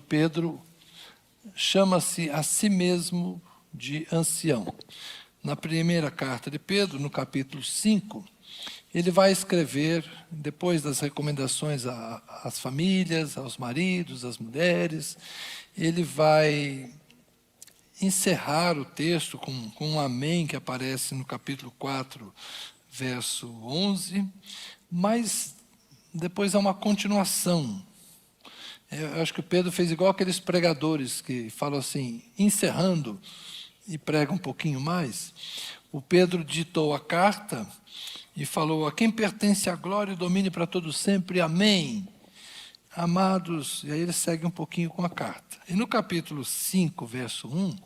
Pedro chama-se a si mesmo de ancião. Na primeira carta de Pedro, no capítulo 5, ele vai escrever, depois das recomendações às famílias, aos maridos, às mulheres, ele vai encerrar o texto com um amém que aparece no capítulo 4, verso 11, mas depois há uma continuação. Eu acho que Pedro fez igual aqueles pregadores que falam assim, encerrando e prega um pouquinho mais. O Pedro ditou a carta e falou: a quem pertence a glória e o domínio para todo sempre, amém. Amados, e aí ele segue um pouquinho com a carta. E no capítulo 5, verso 1,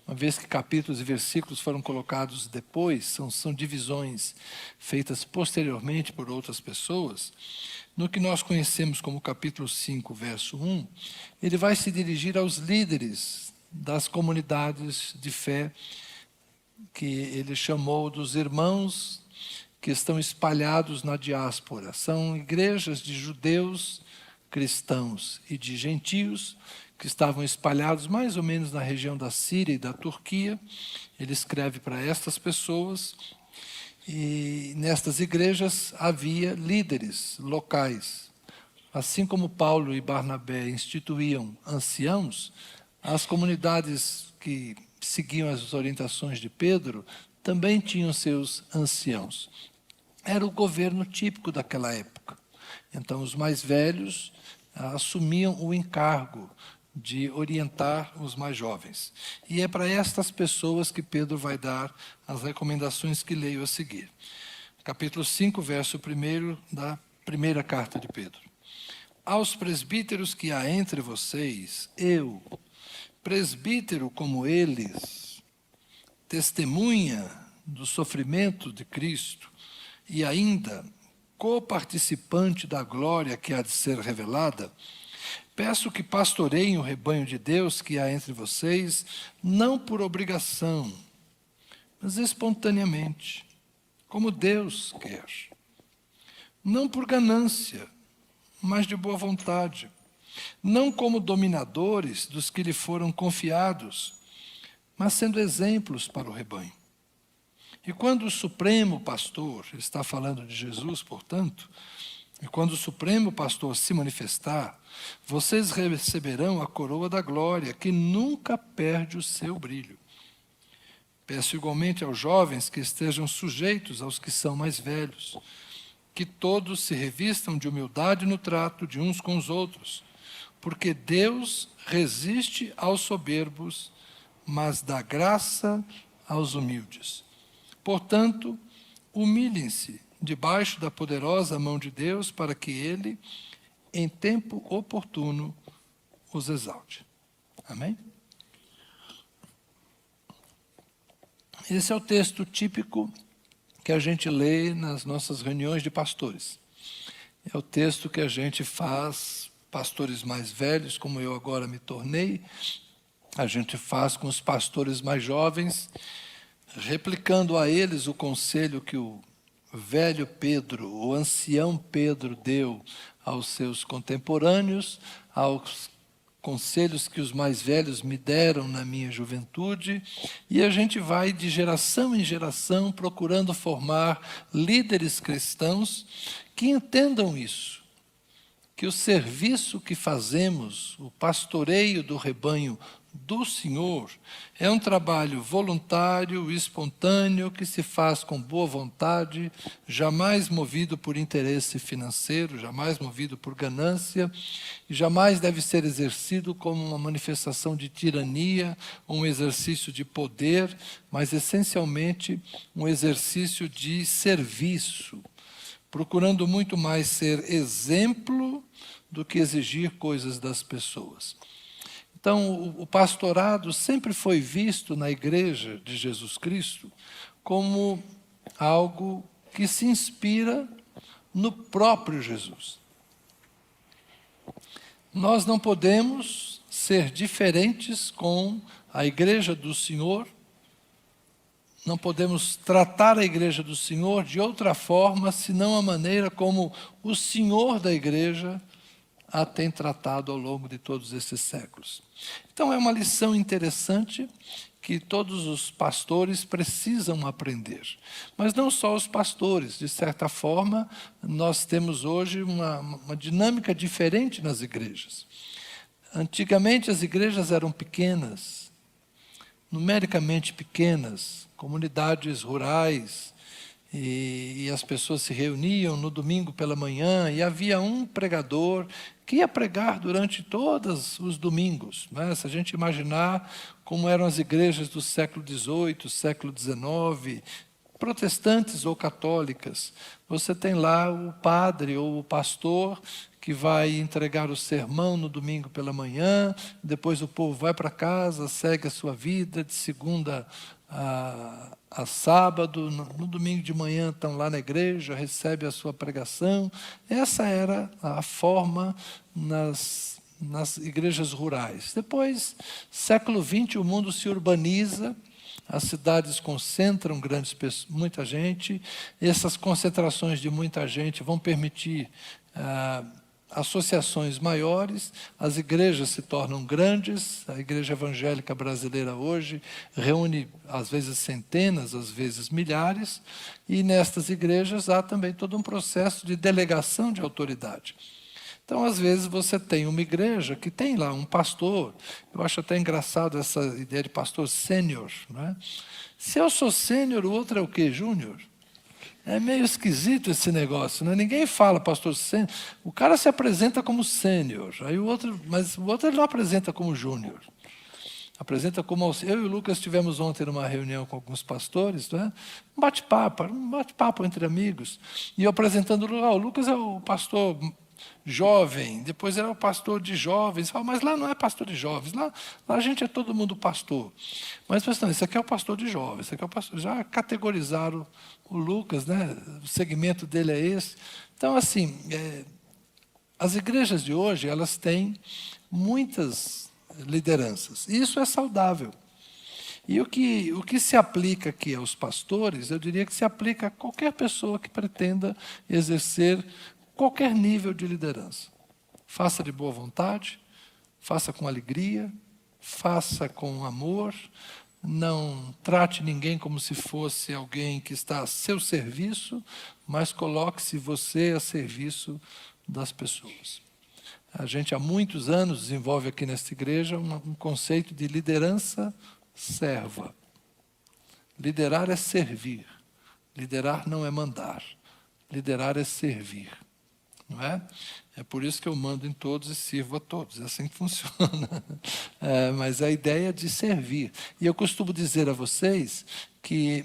uma vez que capítulos e versículos foram colocados depois, são divisões feitas posteriormente por outras pessoas, no que nós conhecemos como capítulo 5, verso 1, ele vai se dirigir aos líderes das comunidades de fé, que ele chamou dos irmãos que estão espalhados na diáspora. São igrejas de judeus, cristãos e de gentios, que estavam espalhados mais ou menos na região da Síria e da Turquia. Ele escreve para estas pessoas, e nestas igrejas havia líderes locais. Assim como Paulo e Barnabé instituíam anciãos, as comunidades que seguiam as orientações de Pedro também tinham seus anciãos. Era o governo típico daquela época. Então, os mais velhos assumiam o encargo de orientar os mais jovens. E é para estas pessoas que Pedro vai dar as recomendações que leio a seguir. Capítulo 5, verso 1 da primeira carta de Pedro. Aos presbíteros que há entre vocês, eu, presbítero como eles, testemunha do sofrimento de Cristo e ainda coparticipante da glória que há de ser revelada, peço que pastoreiem o rebanho de Deus que há entre vocês, não por obrigação, mas espontaneamente, como Deus quer. Não por ganância, mas de boa vontade. Não como dominadores dos que lhe foram confiados, mas sendo exemplos para o rebanho. E quando o Supremo Pastor, ele está falando de Jesus, portanto, e quando o Supremo Pastor se manifestar, vocês receberão a coroa da glória, que nunca perde o seu brilho. Peço igualmente aos jovens que estejam sujeitos aos que são mais velhos, que todos se revistam de humildade no trato de uns com os outros, porque Deus resiste aos soberbos, mas dá graça aos humildes. Portanto, humilhem-se debaixo da poderosa mão de Deus, para que Ele, em tempo oportuno, os exalte. Amém? Esse é o texto típico que a gente lê nas nossas reuniões de pastores. É o texto que a gente faz, pastores mais velhos, como eu agora me tornei, a gente faz com os pastores mais jovens, replicando a eles o conselho que o velho Pedro, o ancião Pedro, deu aos seus contemporâneos, aos conselhos que os mais velhos me deram na minha juventude, e a gente vai de geração em geração procurando formar líderes cristãos que entendam isso, que o serviço que fazemos, o pastoreio do rebanho do Senhor, é um trabalho voluntário, espontâneo, que se faz com boa vontade, jamais movido por interesse financeiro, jamais movido por ganância, e jamais deve ser exercido como uma manifestação de tirania, um exercício de poder, mas essencialmente um exercício de serviço, procurando muito mais ser exemplo do que exigir coisas das pessoas. Então, o pastorado sempre foi visto na Igreja de Jesus Cristo como algo que se inspira no próprio Jesus. Nós não podemos ser diferentes com a Igreja do Senhor, não podemos tratar a Igreja do Senhor de outra forma, senão a maneira como o Senhor da Igreja a tem tratado ao longo de todos esses séculos. Então, é uma lição interessante que todos os pastores precisam aprender. Mas não só os pastores. De certa forma, nós temos hoje uma dinâmica diferente nas igrejas. Antigamente, as igrejas eram pequenas, numericamente pequenas, comunidades rurais, e as pessoas se reuniam no domingo pela manhã, e havia um pregador que ia pregar durante todos os domingos. Né? Se a gente imaginar como eram as igrejas do século XVIII, século XIX, protestantes ou católicas, você tem lá o padre ou o pastor que vai entregar o sermão no domingo pela manhã, depois o povo vai para casa, segue a sua vida de segunda a sábado, no domingo de manhã estão lá na igreja, recebe a sua pregação. Essa era a forma nas igrejas rurais. Depois, século XX, o mundo se urbaniza, as cidades concentram muita gente, essas concentrações de muita gente vão permitir associações maiores, as igrejas se tornam grandes, a igreja evangélica brasileira hoje reúne às vezes centenas, às vezes milhares, e nestas igrejas há também todo um processo de delegação de autoridade. Então, às vezes, você tem uma igreja que tem lá um pastor, eu acho até engraçado essa ideia de pastor sênior, né? Se eu sou sênior, o outro é o quê? Júnior? É meio esquisito esse negócio, né? Ninguém fala pastor sênior. O cara se apresenta como sênior, mas o outro ele não apresenta como júnior. Apresenta como auxílio. Eu e o Lucas tivemos ontem numa reunião com alguns pastores, né? Um bate-papo entre amigos. E eu apresentando o Lucas é o pastor jovem, depois era o pastor de jovens. Falo, mas lá não é pastor de jovens, lá a gente é todo mundo pastor. Mas pensando, esse aqui é o pastor de jovens, esse aqui é o pastor. Já categorizaram o Lucas, né? O segmento dele é esse. Então, assim, as igrejas de hoje, elas têm muitas lideranças. E isso é saudável. E o que se aplica aqui aos pastores, eu diria que se aplica a qualquer pessoa que pretenda exercer qualquer nível de liderança. Faça de boa vontade, faça com alegria, faça com amor, não trate ninguém como se fosse alguém que está a seu serviço, mas coloque-se você a serviço das pessoas. A gente há muitos anos desenvolve aqui nesta igreja um conceito de liderança serva. Liderar é servir. Liderar não é mandar. Liderar é servir. Não é? É por isso que eu mando em todos e sirvo a todos. É assim que funciona. Mas a ideia é de servir. E eu costumo dizer a vocês que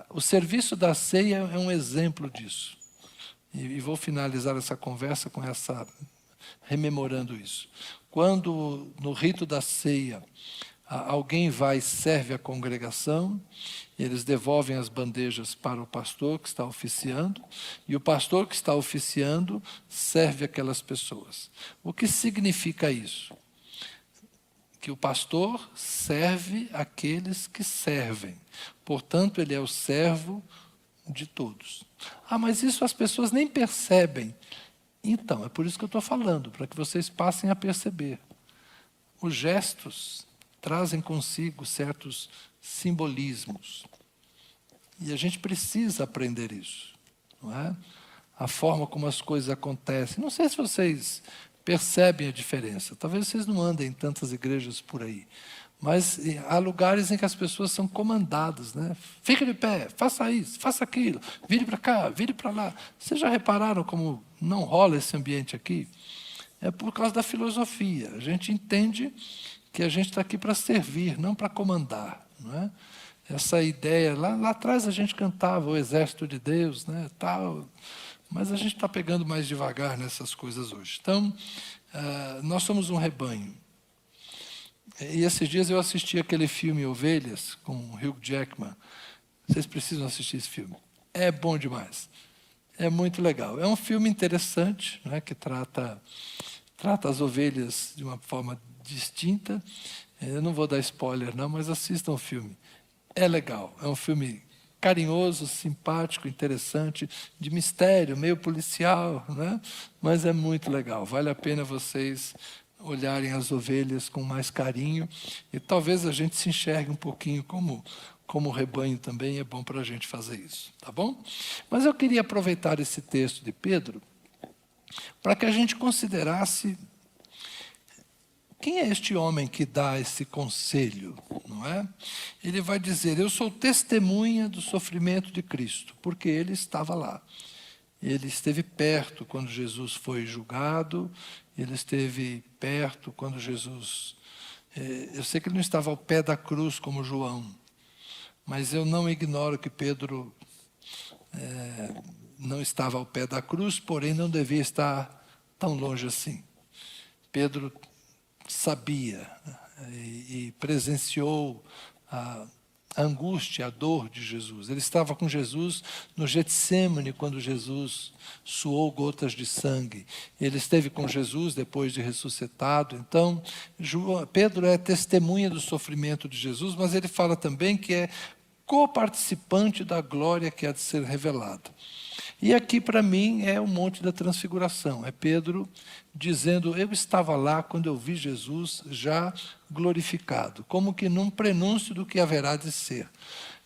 o serviço da ceia é um exemplo disso. E vou finalizar essa conversa com rememorando isso. Quando no rito da ceia alguém vai e serve a congregação, eles devolvem as bandejas para o pastor que está oficiando, e o pastor que está oficiando serve aquelas pessoas. O que significa isso? Que o pastor serve aqueles que servem. Portanto, ele é o servo de todos. Mas isso as pessoas nem percebem. Então, é por isso que eu estou falando, para que vocês passem a perceber. Os gestos trazem consigo certos simbolismos. E a gente precisa aprender isso. Não é? A forma como as coisas acontecem. Não sei se vocês percebem a diferença. Talvez vocês não andem em tantas igrejas por aí. Mas há lugares em que as pessoas são comandadas. Né? Fica de pé, faça isso, faça aquilo, vire para cá, vire para lá. Vocês já repararam como não rola esse ambiente aqui? É por causa da filosofia. A gente entende que a gente está aqui para servir, não para comandar. Não é? Essa ideia, lá atrás a gente cantava o exército de Deus, né, tal, mas a gente está pegando mais devagar nessas coisas hoje. Então, nós somos um rebanho. E esses dias eu assisti aquele filme Ovelhas, com o Hugh Jackman. Vocês precisam assistir esse filme. É bom demais. É muito legal. É um filme interessante, né, que trata as ovelhas de uma forma distinta. Eu não vou dar spoiler, não, mas assistam o filme. É legal. É um filme carinhoso, simpático, interessante, de mistério, meio policial, né? Mas é muito legal. Vale a pena vocês olharem as ovelhas com mais carinho e talvez a gente se enxergue um pouquinho como rebanho também, é bom para a gente fazer isso, tá bom? Mas eu queria aproveitar esse texto de Pedro para que a gente considerasse quem é este homem que dá esse conselho, não é? Ele vai dizer, eu sou testemunha do sofrimento de Cristo, porque ele estava lá. Ele esteve perto quando Jesus foi julgado, ele esteve perto quando Jesus... eu sei que ele não estava ao pé da cruz como João, mas eu não ignoro que Pedro não estava ao pé da cruz, porém não devia estar tão longe assim. Pedro sabia e presenciou a angústia, a dor de Jesus. Ele estava com Jesus no Getsêmani, quando Jesus suou gotas de sangue. Ele esteve com Jesus depois de ressuscitado. Então, Pedro é testemunha do sofrimento de Jesus, mas ele fala também que é coparticipante da glória que há de ser revelada. E aqui, para mim, é o Monte da Transfiguração. É Pedro dizendo, eu estava lá quando eu vi Jesus já glorificado, como que num prenúncio do que haverá de ser.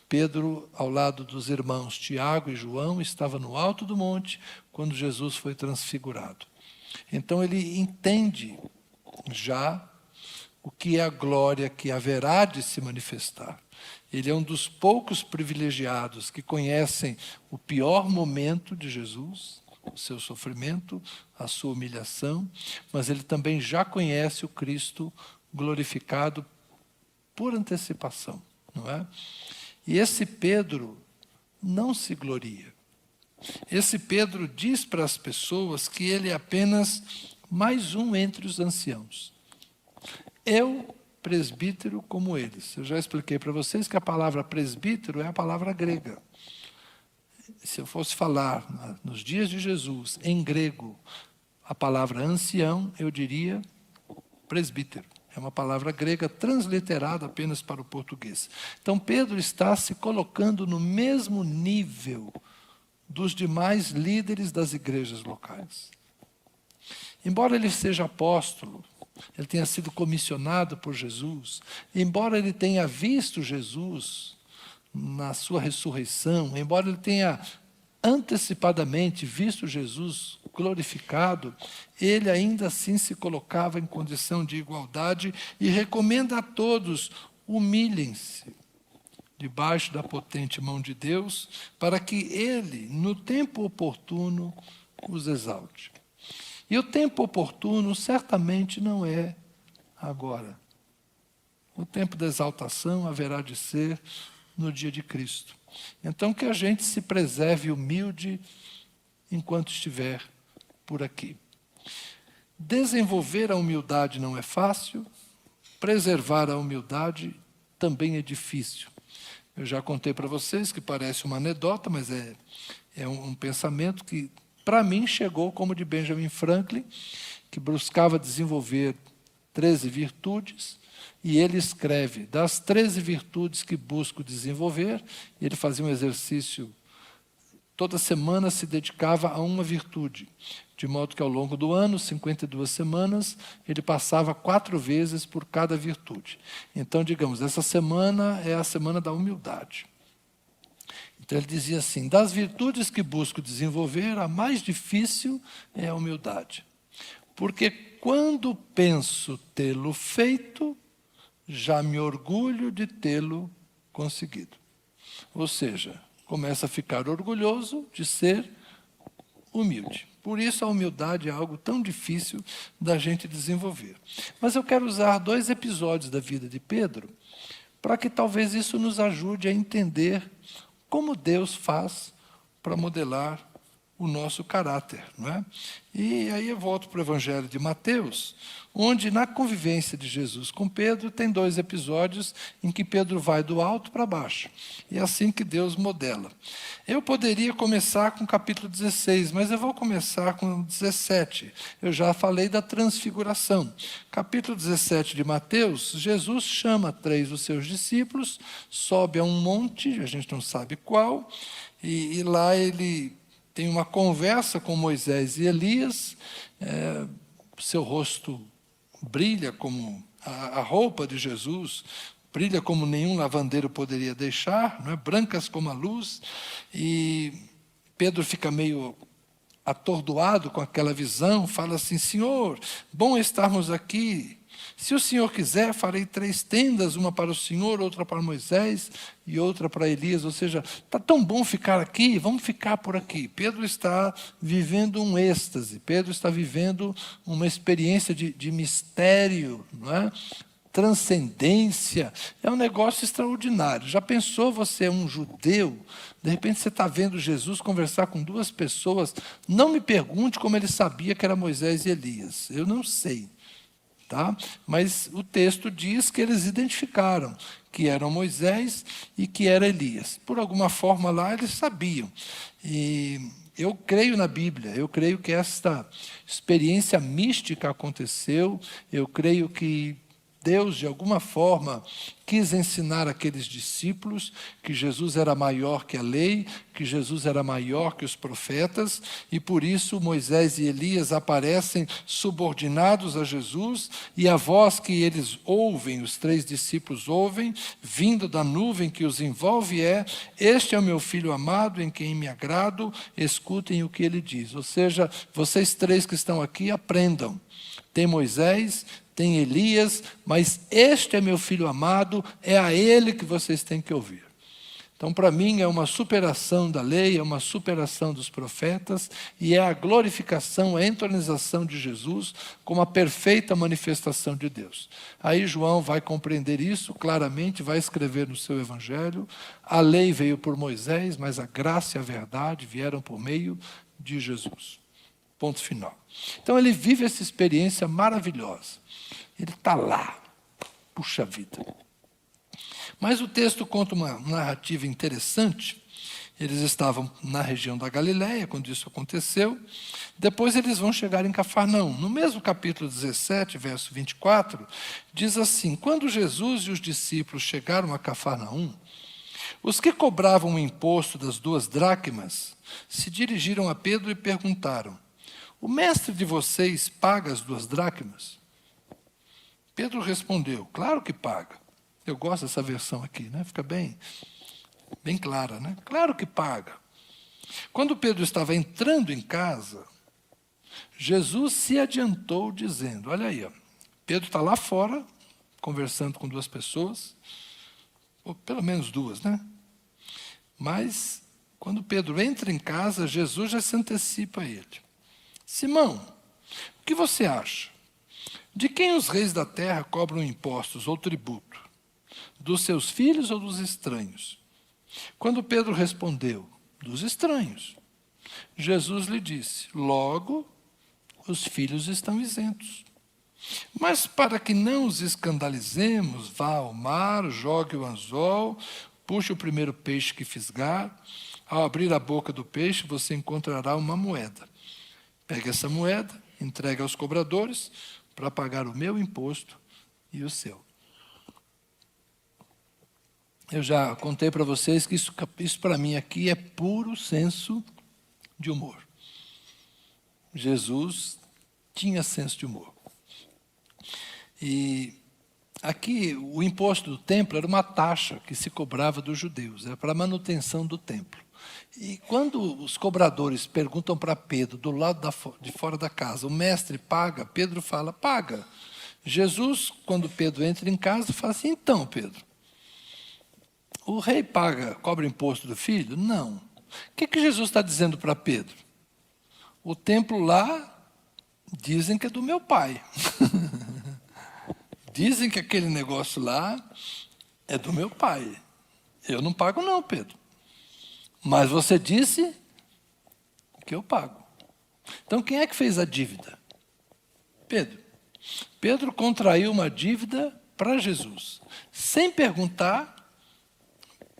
Pedro, ao lado dos irmãos Tiago e João, estava no alto do monte quando Jesus foi transfigurado. Então, ele entende já o que é a glória que haverá de se manifestar. Ele é um dos poucos privilegiados que conhecem o pior momento de Jesus, o seu sofrimento, a sua humilhação, mas ele também já conhece o Cristo glorificado por antecipação, não é? E esse Pedro não se gloria. Esse Pedro diz para as pessoas que ele é apenas mais um entre os anciãos. Eu presbítero como eles. Eu já expliquei para vocês que a palavra presbítero é a palavra grega. Se eu fosse falar nos dias de Jesus, em grego, a palavra ancião, eu diria presbítero. É uma palavra grega transliterada apenas para o português. Então, Pedro está se colocando no mesmo nível dos demais líderes das igrejas locais. Embora ele seja apóstolo, ele tenha sido comissionado por Jesus, embora ele tenha visto Jesus na sua ressurreição, embora ele tenha antecipadamente visto Jesus glorificado, ele ainda assim se colocava em condição de igualdade e recomenda a todos, humilhem-se debaixo da potente mão de Deus, para que ele, no tempo oportuno, os exalte. E o tempo oportuno certamente não é agora. O tempo da exaltação haverá de ser no dia de Cristo. Então, que a gente se preserve humilde enquanto estiver por aqui. Desenvolver a humildade não é fácil, preservar a humildade também é difícil. Eu já contei para vocês que parece uma anedota, mas é um pensamento que, para mim, chegou como de Benjamin Franklin, que buscava desenvolver 13 virtudes, e ele escreve, das 13 virtudes que busco desenvolver, ele fazia um exercício, toda semana se dedicava a uma virtude, de modo que ao longo do ano, 52 semanas, ele passava 4 vezes por cada virtude. Então, digamos, essa semana é a semana da humildade. Então ele dizia assim, das virtudes que busco desenvolver, a mais difícil é a humildade. Porque quando penso tê-lo feito, já me orgulho de tê-lo conseguido. Ou seja, começa a ficar orgulhoso de ser humilde. Por isso a humildade é algo tão difícil da gente desenvolver. Mas eu quero usar 2 episódios da vida de Pedro, para que talvez isso nos ajude a entender como Deus faz para modelar o nosso caráter, não é? E aí eu volto para o Evangelho de Mateus, onde na convivência de Jesus com Pedro tem 2 episódios em que Pedro vai do alto para baixo. E é assim que Deus modela. Eu poderia começar com o capítulo 16, mas eu vou começar com o 17. Eu já falei da transfiguração. Capítulo 17 de Mateus, Jesus chama 3 dos seus discípulos, sobe a um monte, a gente não sabe qual, e lá ele tem uma conversa com Moisés e Elias, seu rosto brilha como a roupa de Jesus, brilha como nenhum lavandeiro poderia deixar, não é? Brancas como a luz, e Pedro fica meio atordoado com aquela visão, fala assim: Senhor, bom estarmos aqui. Se o Senhor quiser, farei 3 tendas, uma para o Senhor, outra para Moisés e outra para Elias. Ou seja, está tão bom ficar aqui, vamos ficar por aqui. Pedro está vivendo um êxtase, Pedro está vivendo uma experiência de mistério, não é? Transcendência, é um negócio extraordinário. Já pensou, você é um judeu, de repente você está vendo Jesus conversar com 2 pessoas, não me pergunte como ele sabia que era Moisés e Elias, eu não sei. Tá? Mas o texto diz que eles identificaram que eram Moisés e que era Elias. Por alguma forma lá eles sabiam. E eu creio na Bíblia, eu creio que esta experiência mística aconteceu, eu creio que Deus, de alguma forma, quis ensinar aqueles discípulos que Jesus era maior que a lei, que Jesus era maior que os profetas, e por isso Moisés e Elias aparecem subordinados a Jesus, e a voz que eles ouvem, os 3 discípulos ouvem, vindo da nuvem que os envolve é: este é o meu filho amado, em quem me agrado, escutem o que ele diz. Ou seja, vocês 3 que estão aqui, aprendam. Tem Moisés, tem Elias, mas este é meu filho amado, é a ele que vocês têm que ouvir. Então, para mim, é uma superação da lei, é uma superação dos profetas, e é a glorificação, a entronização de Jesus como a perfeita manifestação de Deus. Aí João vai compreender isso claramente, vai escrever no seu evangelho: a lei veio por Moisés, mas a graça e a verdade vieram por meio de Jesus. Ponto final. Então ele vive essa experiência maravilhosa. Ele está lá. Puxa vida. Mas o texto conta uma narrativa interessante. Eles estavam na região da Galiléia quando isso aconteceu. Depois eles vão chegar em Cafarnaum. No mesmo capítulo 17, verso 24, diz assim: quando Jesus e os discípulos chegaram a Cafarnaum, os que cobravam o imposto das 2 dracmas se dirigiram a Pedro e perguntaram: o mestre de vocês paga as 2 dracmas? Pedro respondeu: claro que paga. Eu gosto dessa versão aqui, né? Fica bem clara, né? Claro que paga. Quando Pedro estava entrando em casa, Jesus se adiantou dizendo: olha aí, ó, Pedro está lá fora, conversando com 2 pessoas, ou pelo menos 2, né? Mas, quando Pedro entra em casa, Jesus já se antecipa a ele: Simão, o que você acha? De quem os reis da terra cobram impostos ou tributo? Dos seus filhos ou dos estranhos? Quando Pedro respondeu: dos estranhos, Jesus lhe disse: logo, os filhos estão isentos. Mas para que não os escandalizemos, vá ao mar, jogue o anzol, puxe o primeiro peixe que fisgar. Ao abrir a boca do peixe, você encontrará uma moeda. Pegue essa moeda, entregue aos cobradores, para pagar o meu imposto e o seu. Eu já contei para vocês que isso para mim aqui é puro senso de humor. Jesus tinha senso de humor. E aqui o imposto do templo era uma taxa que se cobrava dos judeus, era para a manutenção do templo. E quando os cobradores perguntam para Pedro, do lado de fora da casa: o mestre paga? Pedro fala: paga. Jesus, quando Pedro entra em casa, fala assim: então, Pedro, o rei cobra imposto do filho? Não. O que Jesus está dizendo para Pedro? O templo lá, dizem que é do meu pai. Dizem que aquele negócio lá é do meu pai. Eu não pago não, Pedro. Mas você disse que eu pago. Então, quem é que fez a dívida? Pedro. Pedro contraiu uma dívida para Jesus, sem perguntar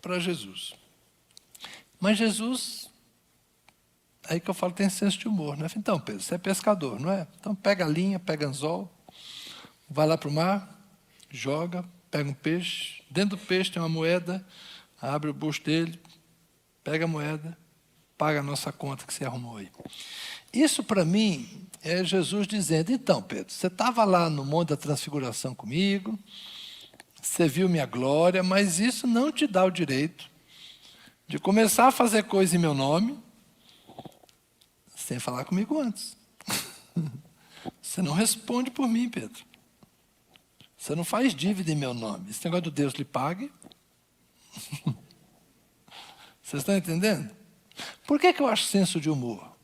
para Jesus. Mas Jesus, aí que eu falo, tem senso de humor, né? Então, Pedro, você é pescador, não é? Então pega a linha, pega anzol, vai lá para o mar, joga, pega um peixe, dentro do peixe tem uma moeda, abre o bolso dele, pega a moeda, paga a nossa conta que você arrumou aí. Isso, para mim, é Jesus dizendo, então, Pedro, você estava lá no Monte da Transfiguração comigo, você viu minha glória, mas isso não te dá o direito de começar a fazer coisa em meu nome, sem falar comigo antes. Você não responde por mim, Pedro. Você não faz dívida em meu nome. Esse negócio do Deus lhe pague. Vocês estão entendendo? Por que eu acho senso de humor?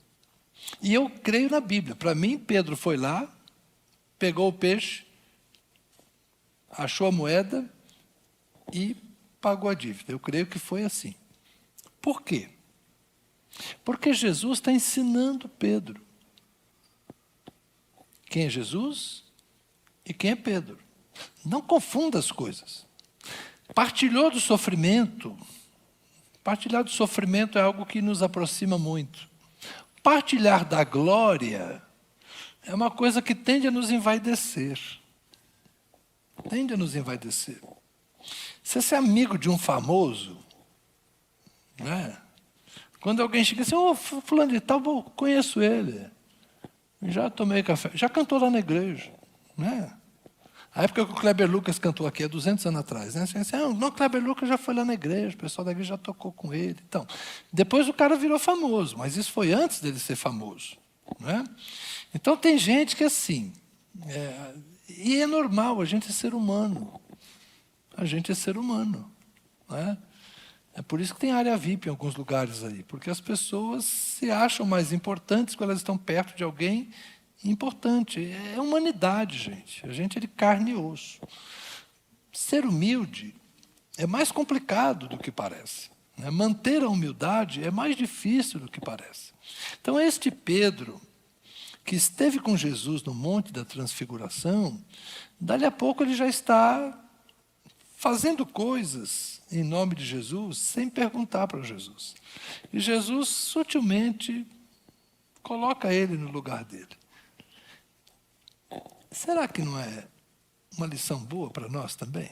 E eu creio na Bíblia. Para mim, Pedro foi lá, pegou o peixe, achou a moeda e pagou a dívida. Eu creio que foi assim. Por quê? Porque Jesus está ensinando Pedro. Quem é Jesus e quem é Pedro. Não confunda as coisas. Partilhou do sofrimento. Partilhar do sofrimento é algo que nos aproxima muito. Partilhar da glória é uma coisa que tende a nos envaidecer. Tende a nos envaidecer. Se você é amigo de um famoso, né? Quando alguém chega assim, fulano de tal, conheço ele. Já tomei café, já cantou lá na igreja. Né? A época que o Kleber Lucas cantou aqui, 200 anos atrás. Né? Assim, não, o Kleber Lucas já foi lá na igreja, o pessoal da igreja já tocou com ele. Então, depois o cara virou famoso, mas isso foi antes dele ser famoso. Né? Então, tem gente que é assim. E é normal, a gente é ser humano. A gente é ser humano. Né? É por isso que tem área VIP em alguns lugares aí, porque as pessoas se acham mais importantes quando elas estão perto de alguém importante. É humanidade, gente. A gente é de carne e osso. Ser humilde é mais complicado do que parece. Né? Manter a humildade é mais difícil do que parece. Então, este Pedro, que esteve com Jesus no Monte da Transfiguração, dali a pouco ele já está fazendo coisas em nome de Jesus, sem perguntar para Jesus. E Jesus, sutilmente, coloca ele no lugar dele. Será que não é uma lição boa para nós também?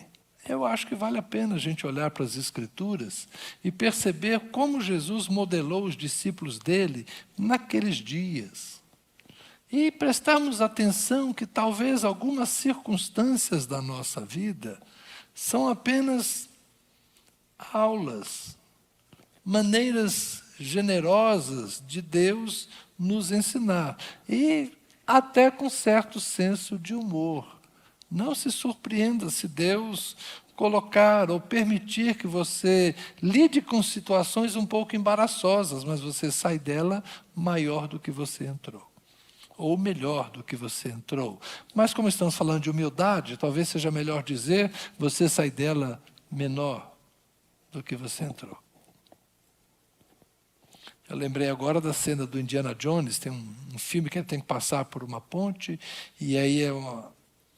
Eu acho que vale a pena a gente olhar para as Escrituras e perceber como Jesus modelou os discípulos dele naqueles dias. E prestarmos atenção que talvez algumas circunstâncias da nossa vida são apenas aulas, maneiras generosas de Deus nos ensinar. E até com certo senso de humor. Não se surpreenda se Deus colocar ou permitir que você lide com situações um pouco embaraçosas, mas você sai dela maior do que você entrou. Ou melhor do que você entrou. Mas como estamos falando de humildade, talvez seja melhor dizer, você sai dela menor do que você entrou. Eu lembrei agora da cena do Indiana Jones, tem um filme que ele tem que passar por uma ponte, e aí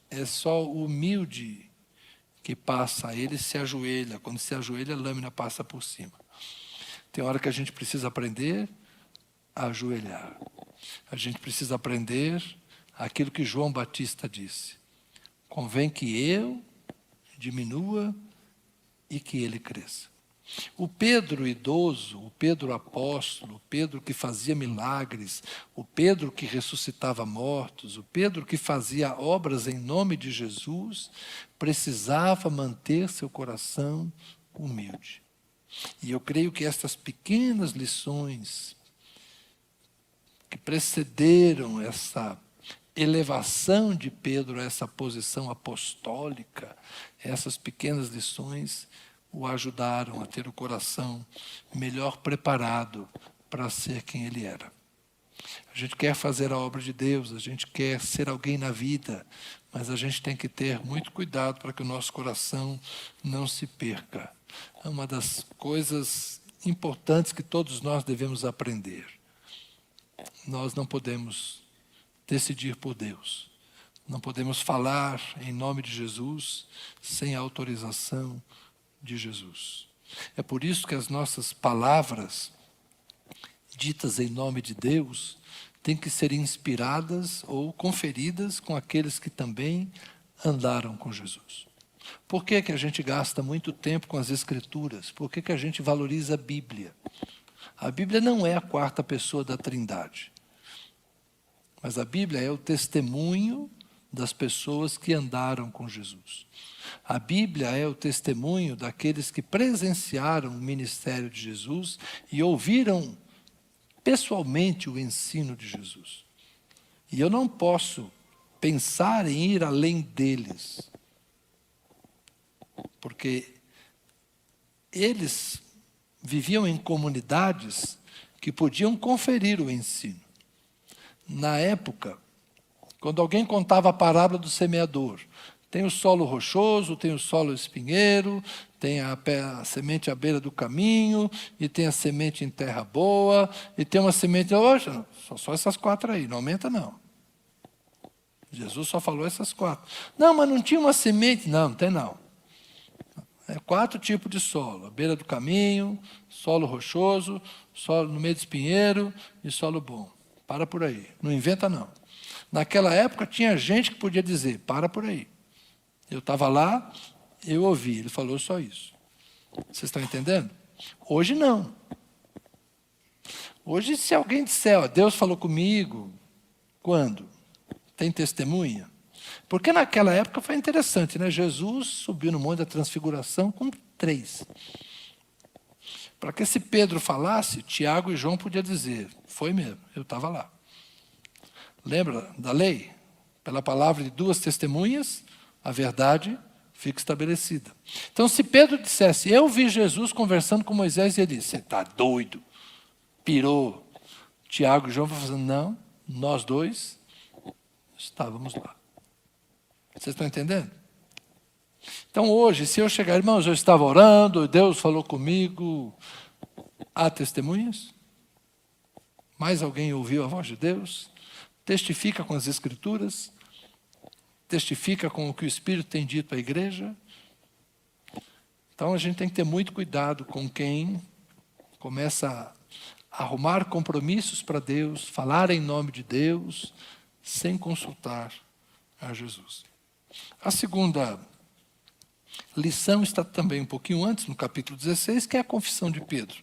é só o humilde que passa, ele se ajoelha, quando se ajoelha a lâmina passa por cima. Tem hora que a gente precisa aprender a ajoelhar. A gente precisa aprender aquilo que João Batista disse. Convém que eu diminua e que ele cresça. O Pedro idoso, o Pedro apóstolo, o Pedro que fazia milagres, o Pedro que ressuscitava mortos, o Pedro que fazia obras em nome de Jesus, precisava manter seu coração humilde. E eu creio que estas pequenas lições que precederam essa elevação de Pedro a essa posição apostólica, essas pequenas lições o ajudaram a ter o coração melhor preparado para ser quem ele era. A gente quer fazer a obra de Deus, a gente quer ser alguém na vida, mas a gente tem que ter muito cuidado para que o nosso coração não se perca. É uma das coisas importantes que todos nós devemos aprender. nós não podemos decidir por Deus. Não podemos falar em nome de Jesus sem a autorização de Jesus. É por isso que as nossas palavras, ditas em nome de Deus, têm que ser inspiradas ou conferidas com aqueles que também andaram com Jesus. Por que que a gente gasta muito tempo com as Escrituras? Por que que a gente valoriza a Bíblia? A Bíblia não é a quarta pessoa da Trindade. Mas a Bíblia é o testemunho das pessoas que andaram com Jesus. A Bíblia é o testemunho daqueles que presenciaram o ministério de Jesus e ouviram pessoalmente o ensino de Jesus. E eu não posso pensar em ir além deles, porque eles viviam em comunidades que podiam conferir o ensino. Na época, quando alguém contava a parábola do semeador, tem o solo rochoso, tem o solo espinheiro, tem a semente à beira do caminho, e tem a semente em terra boa, e tem uma semente... Hoje, só essas 4 aí, não aumenta não. Jesus só falou essas 4. Não, mas não tinha uma semente? Não tem não. É 4 tipos de solo: à beira do caminho, solo rochoso, solo no meio do espinheiro e solo bom. Para por aí, não inventa não. Naquela época tinha gente que podia dizer, para por aí. Eu estava lá, eu ouvi, ele falou só isso. Vocês estão entendendo? Hoje não. Hoje, se alguém disser, ó, Deus falou comigo, quando? Tem testemunha? Porque naquela época foi interessante, né? Jesus subiu no Monte da Transfiguração com 3. Para que se Pedro falasse, Tiago e João podiam dizer, foi mesmo, eu estava lá. Lembra da lei? Pela palavra de 2 testemunhas, a verdade fica estabelecida. Então, se Pedro dissesse, eu vi Jesus conversando com Moisés, e ele disse, você está doido, pirou. Tiago e João vão falando, não, nós 2 estávamos lá. Vocês estão entendendo? Então, hoje, se eu chegar, irmãos, eu estava orando, Deus falou comigo, há testemunhas? Mais alguém ouviu a voz de Deus? Testifica com as Escrituras? Testifica com o que o Espírito tem dito à igreja? Então, a gente tem que ter muito cuidado com quem começa a arrumar compromissos para Deus, falar em nome de Deus, sem consultar a Jesus. A segunda lição está também um pouquinho antes, no capítulo 16, que é a confissão de Pedro.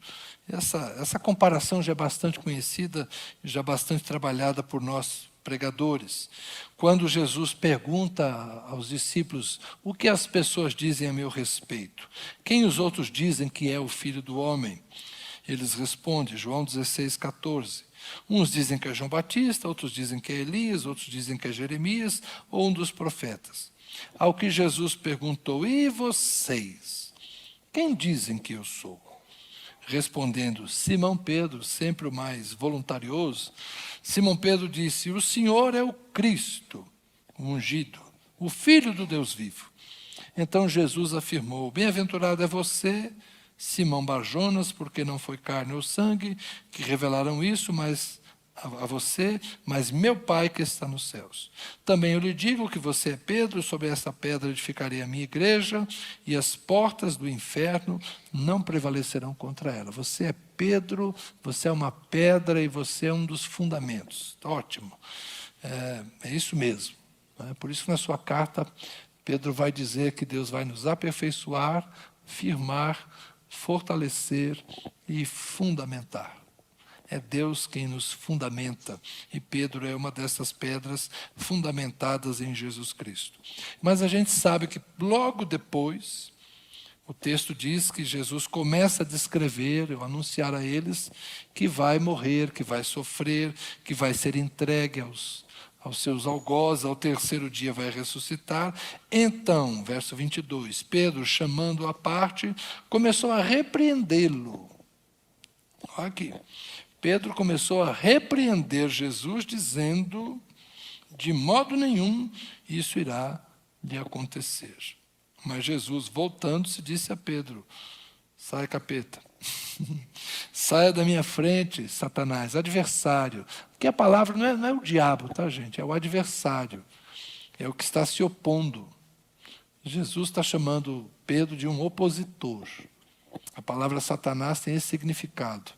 Essa comparação já é bastante conhecida, já bastante trabalhada por nós pregadores. Quando Jesus pergunta aos discípulos, o que as pessoas dizem a meu respeito? Quem os outros dizem que é o Filho do Homem? Eles respondem, João 16, 14. Uns dizem que é João Batista, outros dizem que é Elias, outros dizem que é Jeremias, ou um dos profetas. Ao que Jesus perguntou, e vocês? Quem dizem que eu sou? Respondendo, Simão Pedro, sempre o mais voluntarioso, Simão Pedro disse, o Senhor é o Cristo, o ungido, o Filho do Deus vivo. Então Jesus afirmou, bem-aventurado é você, Simão Barjonas, porque não foi carne ou sangue que revelaram isso, mas a você, mas meu Pai que está nos céus. Também eu lhe digo que você é Pedro, sobre essa pedra edificarei a minha igreja, e as portas do inferno não prevalecerão contra ela. Você é Pedro, você é uma pedra e você é um dos fundamentos. Ótimo. É isso mesmo. Por isso que na sua carta, Pedro vai dizer que Deus vai nos aperfeiçoar, firmar, fortalecer e fundamentar. É Deus quem nos fundamenta, e Pedro é uma dessas pedras fundamentadas em Jesus Cristo. Mas a gente sabe que logo depois, o texto diz que Jesus começa a descrever, ou anunciar a eles, que vai morrer, que vai sofrer, que vai ser entregue aos seus algozes, ao terceiro dia vai ressuscitar. Então, verso 22, Pedro, chamando-o à parte, começou a repreendê-lo. Olha aqui. Pedro começou a repreender Jesus, dizendo, de modo nenhum isso irá lhe acontecer. Mas Jesus, voltando-se, disse a Pedro, sai capeta, Saia da minha frente, Satanás, adversário. Porque a palavra não é o diabo, tá, gente? É o adversário. É o que está se opondo. Jesus está chamando Pedro de um opositor. A palavra Satanás tem esse significado.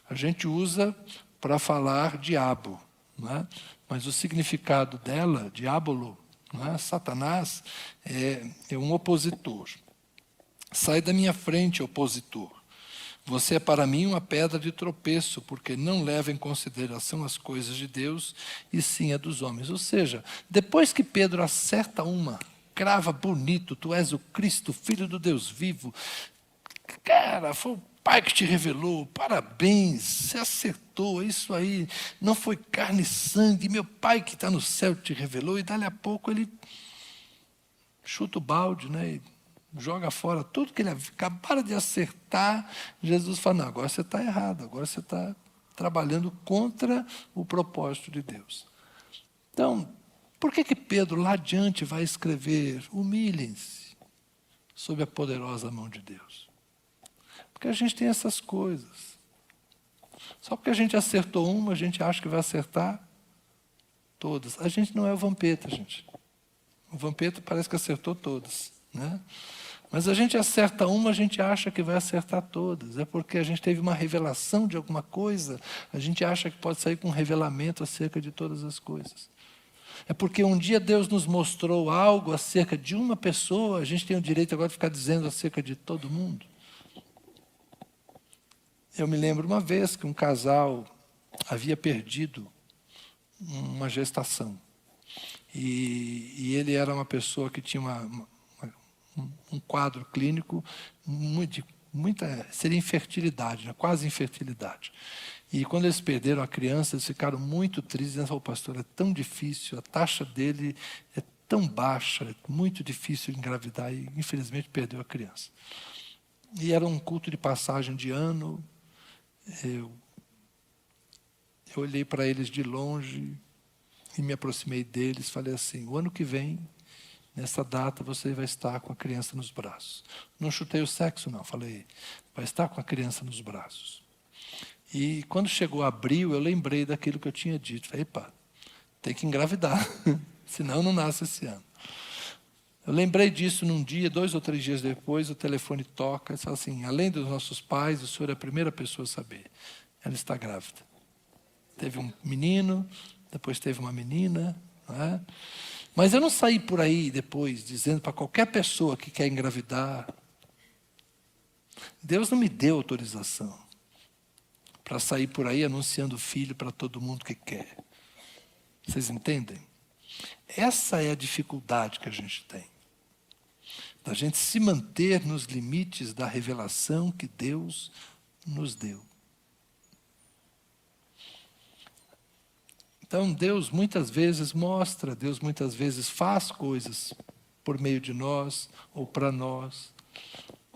A gente usa para falar diabo, não é? Mas o significado dela, diabolo, não é? Satanás, é um opositor. Sai da minha frente, opositor. Você é para mim uma pedra de tropeço, porque não leva em consideração as coisas de Deus, e sim a dos homens. Ou seja, depois que Pedro acerta uma, crava bonito, tu és o Cristo, Filho do Deus vivo. Cara, foi o Pai que te revelou, parabéns, você acertou, é isso aí. Não foi carne e sangue, meu Pai que está no céu te revelou, e dali a pouco ele chuta o balde, né? E joga fora tudo que ele acabara de acertar. Jesus fala, não, agora você está errado, agora você está trabalhando contra o propósito de Deus. Então, por que Pedro lá adiante vai escrever, humilhem-se sob a poderosa mão de Deus? Porque a gente tem essas coisas. Só porque a gente acertou uma, a gente acha que vai acertar todas. A gente não é o Vampeta, gente. O Vampeta parece que acertou todas, né? Mas a gente acerta uma, a gente acha que vai acertar todas. É porque a gente teve uma revelação de alguma coisa, a gente acha que pode sair com um revelamento acerca de todas as coisas. É porque um dia Deus nos mostrou algo acerca de uma pessoa, a gente tem o direito agora de ficar dizendo acerca de todo mundo. Eu me lembro uma vez que um casal havia perdido uma gestação. E ele era uma pessoa que tinha um quadro clínico seria infertilidade, né? Quase infertilidade. E quando eles perderam a criança, eles ficaram muito tristes, dizendo, oh, pastor, é tão difícil, a taxa dele é tão baixa, é muito difícil engravidar, e infelizmente perdeu a criança. E era um culto de passagem de ano. Eu olhei para eles de longe e me aproximei deles, falei assim, o ano que vem, nessa data, você vai estar com a criança nos braços. Não chutei o sexo, não, falei, vai estar com a criança nos braços. E quando chegou abril, eu lembrei daquilo que eu tinha dito. Falei, epa, tem que engravidar, senão não nasce esse ano. Eu lembrei disso num dia, 2 ou 3 dias depois, o telefone toca e fala assim, além dos nossos pais, o senhor é a primeira pessoa a saber. Ela está grávida. Teve um menino, depois teve uma menina, não é? Mas eu não saí por aí depois dizendo para qualquer pessoa que quer engravidar. Deus não me deu autorização para sair por aí anunciando filho para todo mundo que quer. Vocês entendem? Essa é a dificuldade que a gente tem. Da gente se manter nos limites da revelação que Deus nos deu. Então, Deus muitas vezes mostra, Deus muitas vezes faz coisas por meio de nós ou para nós,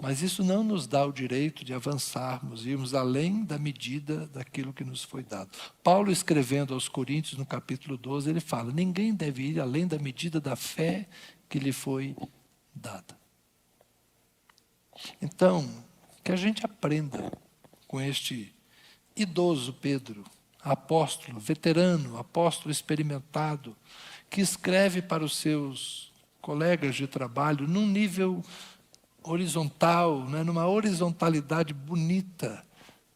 mas isso não nos dá o direito de avançarmos, irmos além da medida daquilo que nos foi dado. Paulo, escrevendo aos Coríntios, no capítulo 12, ele fala, ninguém deve ir além da medida da fé que lhe foi dada. Então, que a gente aprenda com este idoso Pedro, apóstolo, veterano, apóstolo experimentado, que escreve para os seus colegas de trabalho num nível horizontal, né, numa horizontalidade bonita.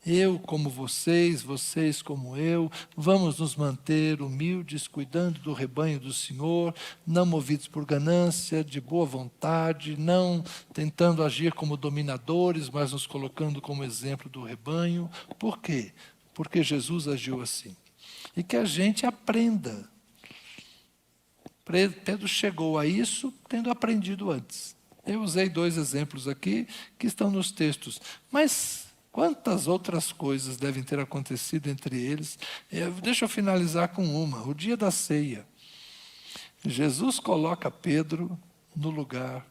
Eu como vocês, vocês como eu, vamos nos manter humildes, cuidando do rebanho do Senhor, não movidos por ganância, de boa vontade, não tentando agir como dominadores, mas nos colocando como exemplo do rebanho. Por quê? Porque Jesus agiu assim. E que a gente aprenda. Pedro chegou a isso tendo aprendido antes. Eu usei 2 exemplos aqui que estão nos textos. Mas quantas outras coisas devem ter acontecido entre eles? Deixa eu finalizar com uma. O dia da ceia. Jesus coloca Pedro no lugar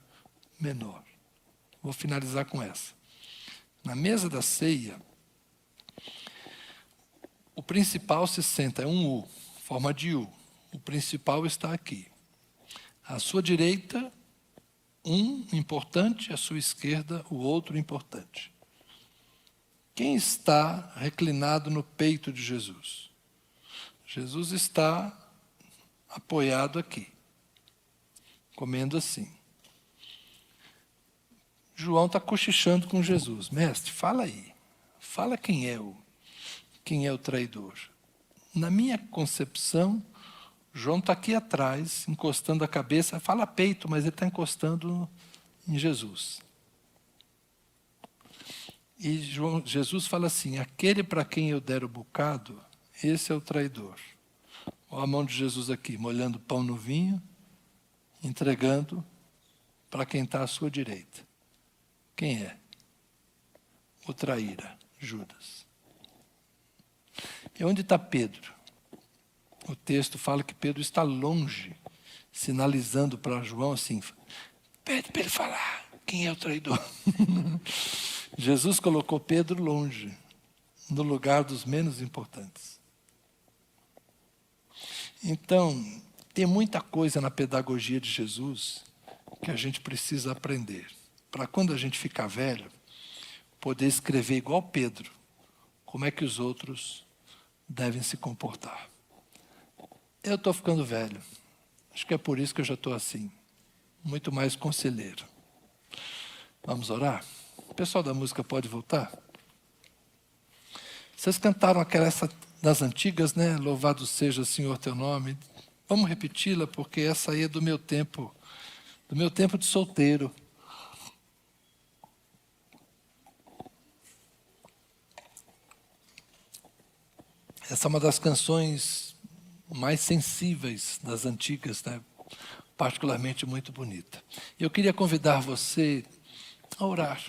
menor. Vou finalizar com essa. Na mesa da ceia, o principal se senta, é um U, forma de U. O principal está aqui. À sua direita, um importante, à sua esquerda, o outro importante. Quem está reclinado no peito de Jesus? Jesus está apoiado aqui, comendo assim. João está cochichando com Jesus. Mestre, fala aí. Fala quem é o traidor. Na minha concepção, João está aqui atrás, encostando a cabeça. Fala peito, mas ele está encostando em Jesus. E Jesus fala assim, aquele para quem eu der o bocado, esse é o traidor. Olha a mão de Jesus aqui, molhando pão no vinho, entregando para quem está à sua direita. Quem é? O traíra, Judas. E onde está Pedro? O texto fala que Pedro está longe, sinalizando para João assim, pede para ele falar, quem é o traidor? Jesus colocou Pedro longe, no lugar dos menos importantes. Então, tem muita coisa na pedagogia de Jesus que a gente precisa aprender. Para quando a gente ficar velho, poder escrever igual Pedro, como é que os outros devem se comportar. Eu estou ficando velho. Acho que é por isso que eu já estou assim. Muito mais conselheiro. Vamos orar? O pessoal da música pode voltar? Vocês cantaram aquela das antigas, né? Louvado seja, Senhor, teu nome. Vamos repeti-la, porque essa aí é do meu tempo de solteiro. Essa é uma das canções mais sensíveis das antigas, né? Particularmente muito bonita. Eu queria convidar você a orar,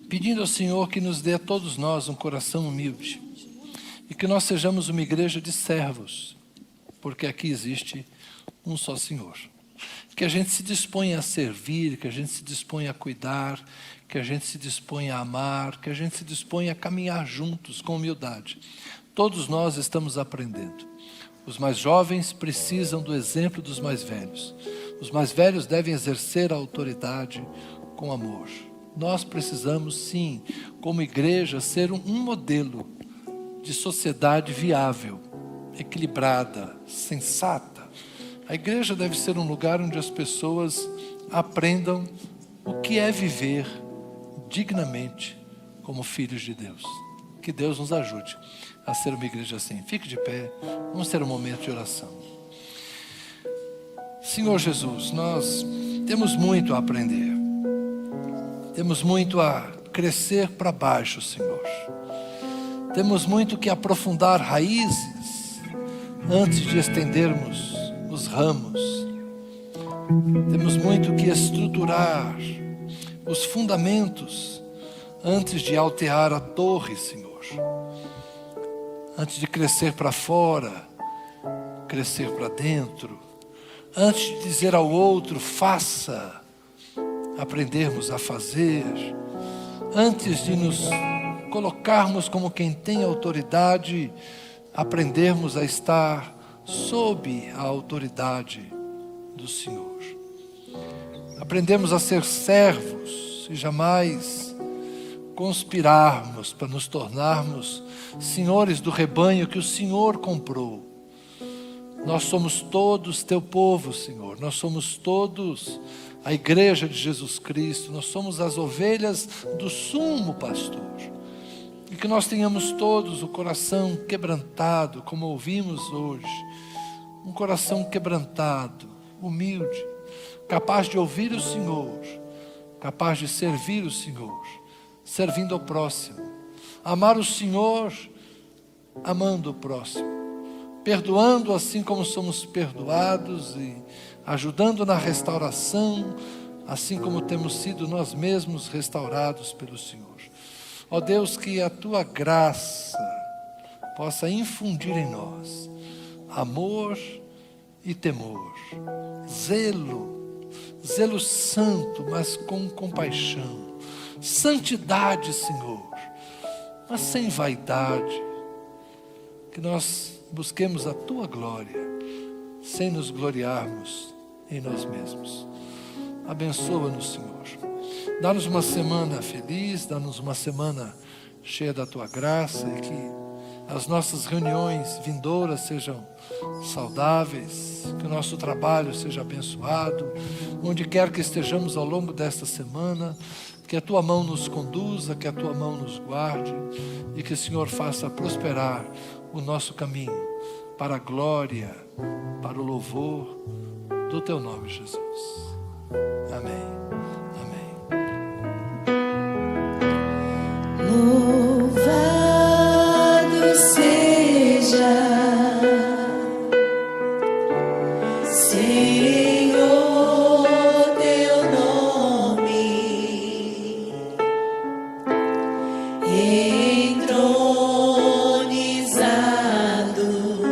pedindo ao Senhor que nos dê a todos nós um coração humilde e que nós sejamos uma igreja de servos, porque aqui existe um só Senhor. Que a gente se disponha a servir, que a gente se disponha a cuidar, que a gente se disponha a amar, que a gente se disponha a caminhar juntos com humildade. Todos nós estamos aprendendo. Os mais jovens precisam do exemplo dos mais velhos. Os mais velhos devem exercer a autoridade com amor. Nós precisamos, sim, como igreja, ser um modelo de sociedade viável, equilibrada, sensata. A igreja deve ser um lugar onde as pessoas aprendam o que é viver dignamente como filhos de Deus. Que Deus nos ajude a ser uma igreja assim. Fique de pé, vamos ter um momento de oração. Senhor Jesus, nós temos muito a aprender. Temos muito a crescer para baixo, Senhor. Temos muito que aprofundar raízes antes de estendermos os ramos. Temos muito que estruturar os fundamentos antes de altear a torre, Senhor. Antes de crescer para fora, crescer para dentro. Antes de dizer ao outro, faça, aprendermos a fazer. Antes de nos colocarmos como quem tem autoridade, aprendermos a estar sob a autoridade do Senhor. Aprendemos a ser servos e jamais conspirarmos para nos tornarmos senhores do rebanho que o Senhor comprou. Nós somos todos teu povo, Senhor. Nós somos todos a igreja de Jesus Cristo. Nós somos as ovelhas do sumo pastor. E que nós tenhamos todos o coração quebrantado, como ouvimos hoje. Um coração quebrantado, humilde, capaz de ouvir o Senhor, capaz de servir o Senhor, servindo ao próximo. Amar o Senhor, amando o próximo. Perdoando assim como somos perdoados e ajudando na restauração, assim como temos sido nós mesmos restaurados pelo Senhor. Ó Deus, que a Tua graça possa infundir em nós amor e temor, zelo santo, mas com compaixão, santidade, Senhor, mas sem vaidade, que nós busquemos a Tua glória, sem nos gloriarmos em nós mesmos. Abençoa-nos, Senhor. Dá-nos uma semana feliz, dá-nos uma semana cheia da Tua graça, e que as nossas reuniões vindouras sejam saudáveis, que o nosso trabalho seja abençoado, onde quer que estejamos ao longo desta semana, que a Tua mão nos conduza, que a Tua mão nos guarde, e que o Senhor faça prosperar o nosso caminho, para a glória, para o louvor do Teu nome, Jesus. Amém. Amém. Louvado seja Senhor teu nome.